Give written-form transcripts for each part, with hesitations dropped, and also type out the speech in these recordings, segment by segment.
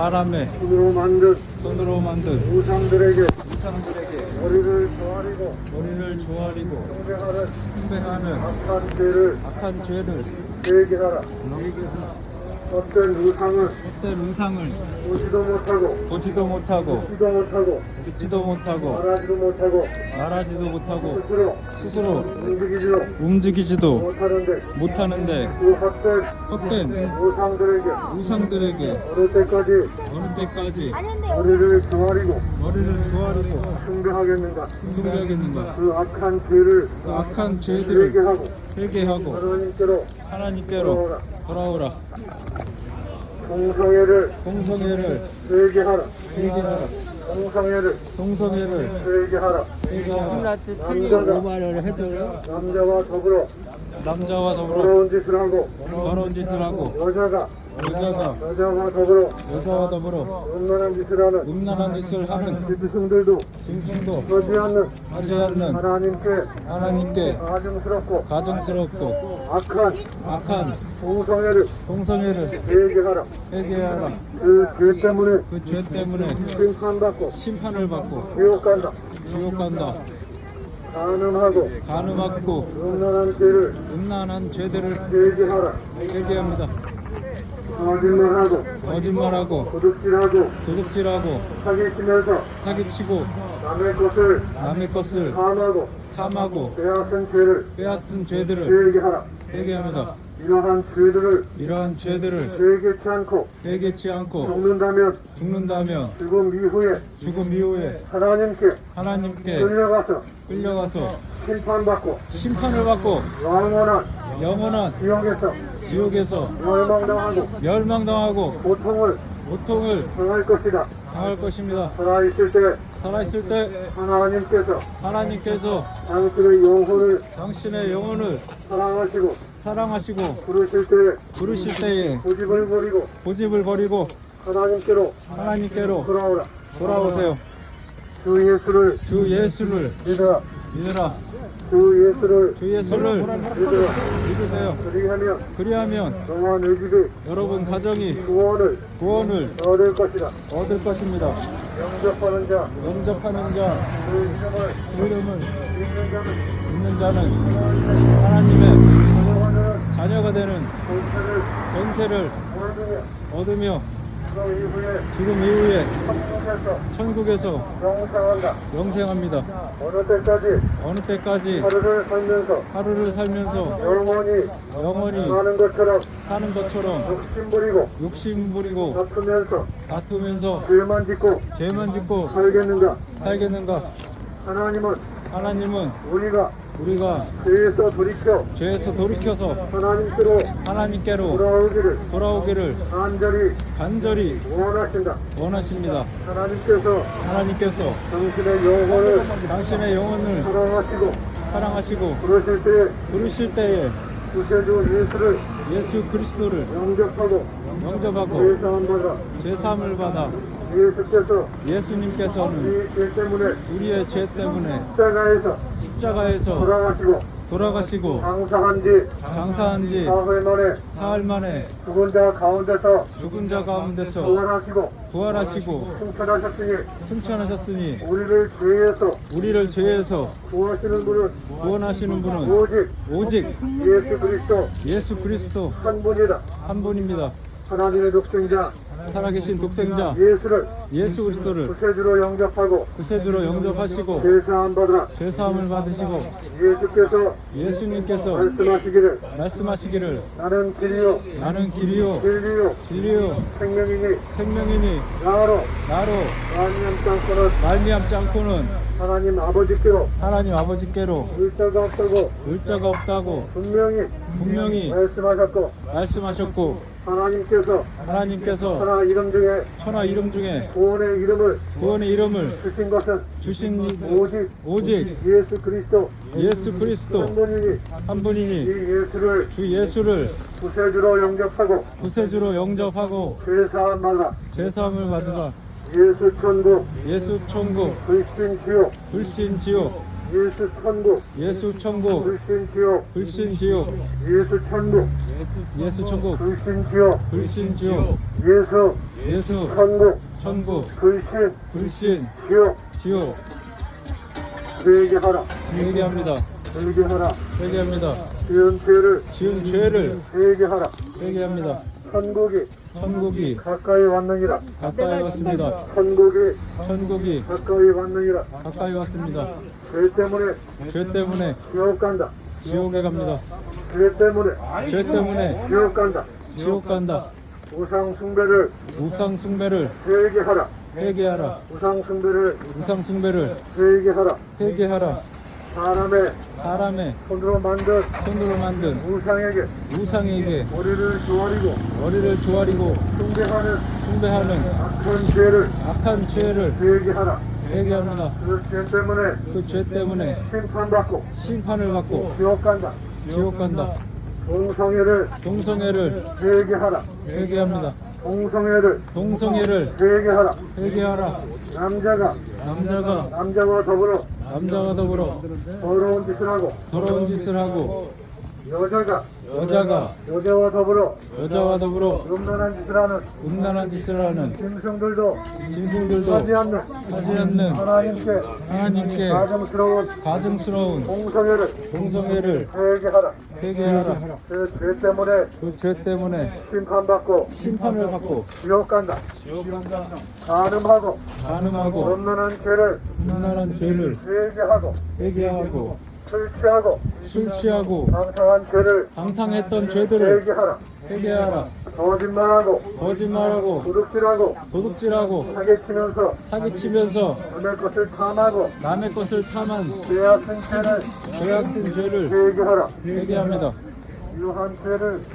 사람의 손으로 만든 우상들에게 머리를 머리를 조아리고 숭배하는 숭배하는 악한 죄를 회개하라. 헛된 우상을 헛된 우상을 보지도 못하고 듣지도 못하고 말하지도 못하고 스스로 스스로 움직이지도 못하는데 그 헛된 우상들에게 어느 때까지 머리를 조아리고 숭배하겠는가? 그 악한 죄들을 회개하고 하나님께로 돌아오라. 공성회를 회개하라. 공성회를 회개하라. 남자와 더불어 더러운 짓을 하고 여자가 여자와 더불어 음란한 짓을 하는 짐승도 하지 않는 하나님께 가증스럽고 악한 공성회를 회개하라. 그 죄 때문에 심판을 받고 지옥 간다. 간음하고 음란한 죄들을 회개합니다. 거짓말하고 도둑질하고 사기치고 남의 것을 탐하고 빼앗은 죄들을 회개합니다. 이러한 죄들을 회개치 않고 죽는다면 죽음 이후에 하나님께 끌려가서 심판을 받고 영원한 지옥에서 멸망당하고 고통을 당할 것입니다. 살아있을 때 하나님께서 당신의 영혼을 사랑하시고 부르실 때에 고집을 버리고 하나님께로 돌아오세요. 주 예수를 믿으라. 주 예수를 믿으세요. 그리하면 여러분 가정이 구원을 얻을 것입니다. 영접하는 자, 그 이름을 믿는 자는 하나님의 자녀가 되는 권세를 얻으며 지금 이후에 천국에서 영생합니다. 어느 때까지 하루를 살면서 영원히 사는 것처럼 욕심 부리고 다투면서 죄만 짓고 살겠는가? 하나님은 우리가 죄에서 돌이켜서 하나님께로 돌아오기를 간절히 원하십니다. 하나님께서 당신의 영혼을 사랑하시고 부르실 때에 예수 그리스도를 영접하고 죄사함을 받아 예수님께서는 우리의 죄 때문에 십자가에서 돌아가시고 장사한 지 사흘 만에 죽은 자 가운데서 부활하시고 승천하셨으니 우리를 죄에서 구원하시는 분은 오직 예수 그리스도 한 분입니다. 하나님의 독생자 살아계신 독생자 예수 그리스도를 구세주로 영접하시고 죄사함을 받으시고 예수님께서 말씀하시기를 나는 길이요 생명이니 나로 말미암지 않고는 하나님 아버지께로 물자가 없다고 분명히 말씀하셨고 하나님께서 천하 이름 중에 구원의 이름을 주신 오직 예수 그리스도 한 분이니 주 예수를 구세주로 영접하고 죄사함을 받으라. 예수 천국 불신 지옥 예수 천국, 예수 천국, 불신 지옥, 불신 지옥, 예수 천국, 예수 천국, 불신 지옥, 불신 지옥, 예수 예수 천국, 천국, 불신 불신 지옥, 지옥. 회개하라, 회개합니다. 회개하라. 회개합니다. 지은 죄를 지은 죄를 회개하라. 회개합니다. 천국이 천국이 가까이 왔느니라. 가까이 왔습니다. 천국이 천국이 가까이 왔느니라. 가까이 왔습니다. 죄 때문에 죄 때문에 지옥 간다. 지옥에 갑니다. 죄 때문에 죄 때문에 지옥 간다. 지옥 간다. 우상 숭배를 우상 숭배를 회개하라. 회개하라. 우상 숭배를 우상 숭배를 회개하라. 회개하라. 사람의 손으로 만든 우상에게 우상에게 머리를 조아리고 숭배하는 악한 죄를 회개하라. 회개합니다. 그 죄 때문에 그 죄 때문에 심판을 받고 지옥 간다. 지옥 간다. 동성애를 회개하라. 회개합니다. 동성애를 회개하라. 회개하라. 남자와 더불어 남자와 더불어 더러운 짓을 하고 여자가 여자와 더불어 음란한 짓을 하는 짐승들도 짐승들도 하지 않는 하나님께 가증스러운 동성애를 회개하라. 그 죄 때문에 심판을 받고 지옥 간다. 간음하고 음란한 죄를 회개하고 술 취하고 방탕했던 죄들을 회개하라. 거짓말하고 도둑질하고 사기치면서 남의 것을 탐한 죄악된 죄를 회개합니다.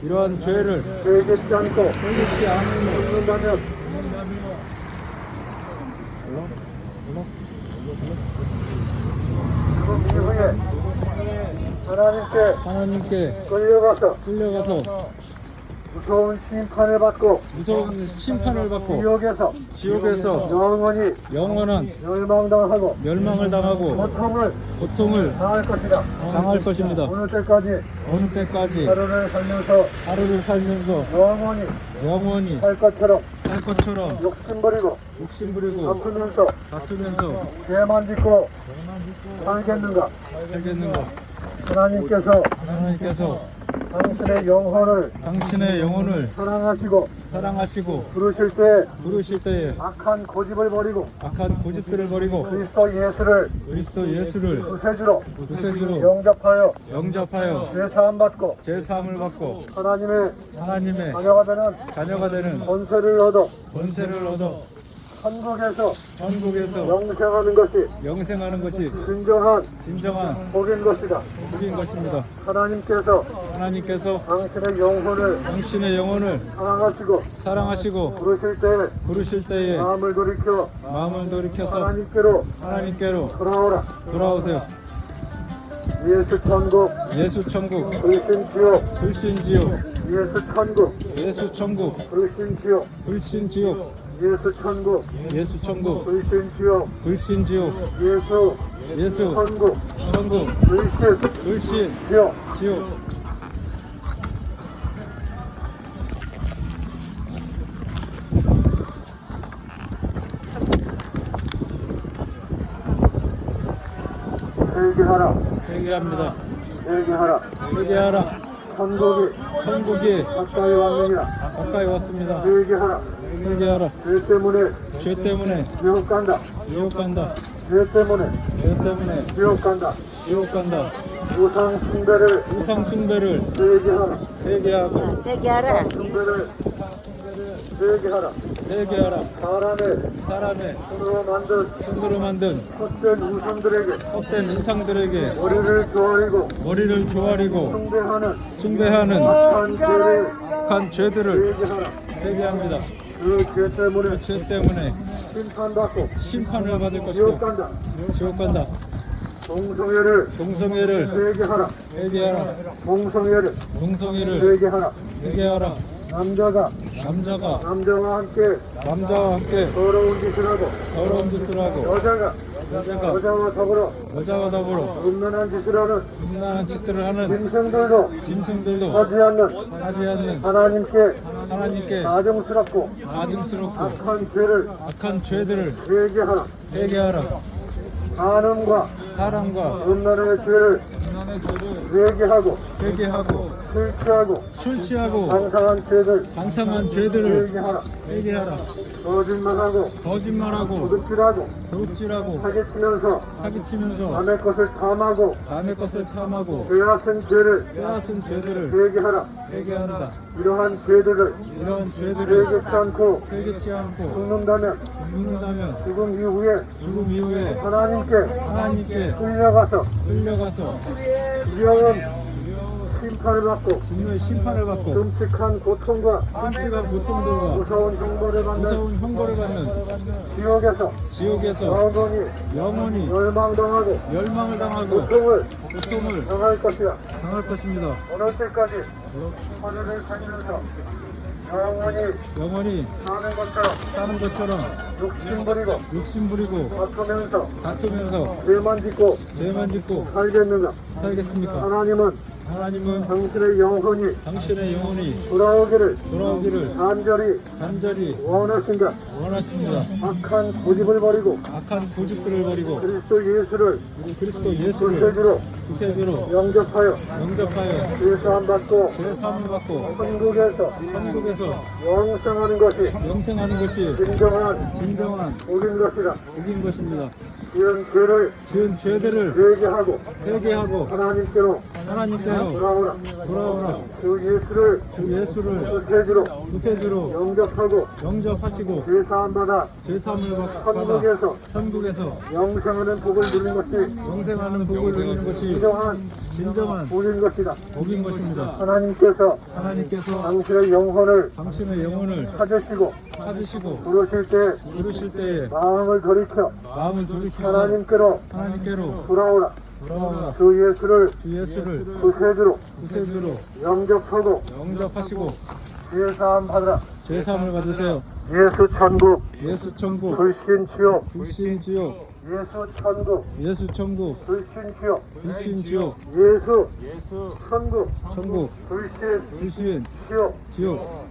이러한 죄를 회개치 않고 죽는다면 죽음 이후에 하나님께 끌려가서 무서운 심판을 받고 지옥에서 영원한 멸망을 당하고 고통을 당할 것입니다. 어느 때까지 하루를 살면서 영원히 살 것처럼 욕심 부리고 다투면서 죄만 짓고 살겠는가? 하나님께서 당신의 영혼을 사랑하시고 부르실 때에 악한 고집들을 버리고 그리스도 예수를 구세주로 영접하여 죄사함을 받고 하나님의 자녀가 되는 권세를 얻어 천국에서 영생하는 것이 진정한 복인 것이다. 복입니다. 하나님께서 당신의 영혼을 사랑하시고 부르실 때에 마음을 돌이켜서 하나님께로 돌아오세요. 예수 천국 불신 지옥 예수 천국 불신 지옥 예수 천국 불신 지옥 예수 천국 불신 지옥. 회개합니다. 회개하라. 천국이 가까이 왔습니다. 회개하라. 죄 때문에 지옥 간다. 죄 때문에 지옥 간다. 우상 숭배를 회개하고 회개하라. 사람의 손으로 만든 헛된 우상들에게 머리를 조아리고 숭배하는 악한 죄들을 회개합니다. 그 죄 때문에 심판을 받을 것이고 지옥 간다. 동성애를 회개하라. 동성애를 회개하라. 남자가 남자와 함께 더러운 짓을 하고 여자가 여자와 더불어 음란한 짓을 하는 짐승들도 하지 않는 하나님께 가증스럽고 악한 죄들을 회개하라. 사람과 음란의 죄를 회개하고 술 취하고 방탕한 죄들을 회개하라. 거짓말하고 도둑질하고 사기치면서 남의 것을 탐하고 빼앗은 죄를 회개하라. 이러한 죄들을 회개치 않고 죽는다면 죽음 이후에 하나님께 끌려가서 영원 심판을 받고 끔찍한 고통과 무서운 형벌을 받는 지옥에서 영원히 멸망을 당하고 고통을 당할 것입니다. 어느 때까지 하늘을 살면서 영원히 사는 것처럼 욕심부리고 다투면서 죄만 짓고 살겠습니까? 하나님은 당신의 영혼이 돌아오기를 간절히 원하십니다. 악한 고집을 버리고 그리스도 예수를 구세주로 영접하여 죄사함 받고 천국에서 영생하는 것이 진정한 복인 것입니다. 지은 죄들을 회개하고 하나님께로 돌아오라. 주 예수를 구세주로 영접하시고 죄사함을 받아 천국에서 영생하는 복을 누리는 것이 진정한 복인 것입니다. 하나님께서 당신의 영혼을 찾으시고 부르실 때에 마음을 돌이켜 하나님께로 돌아오라. 주 예수를 구세주로 영접하시고 죄사함 받으라. 죄사함을 받으세요. 예수 천국 불신 지옥 예수 천국 불신 지옥 예수 천국 불신 지옥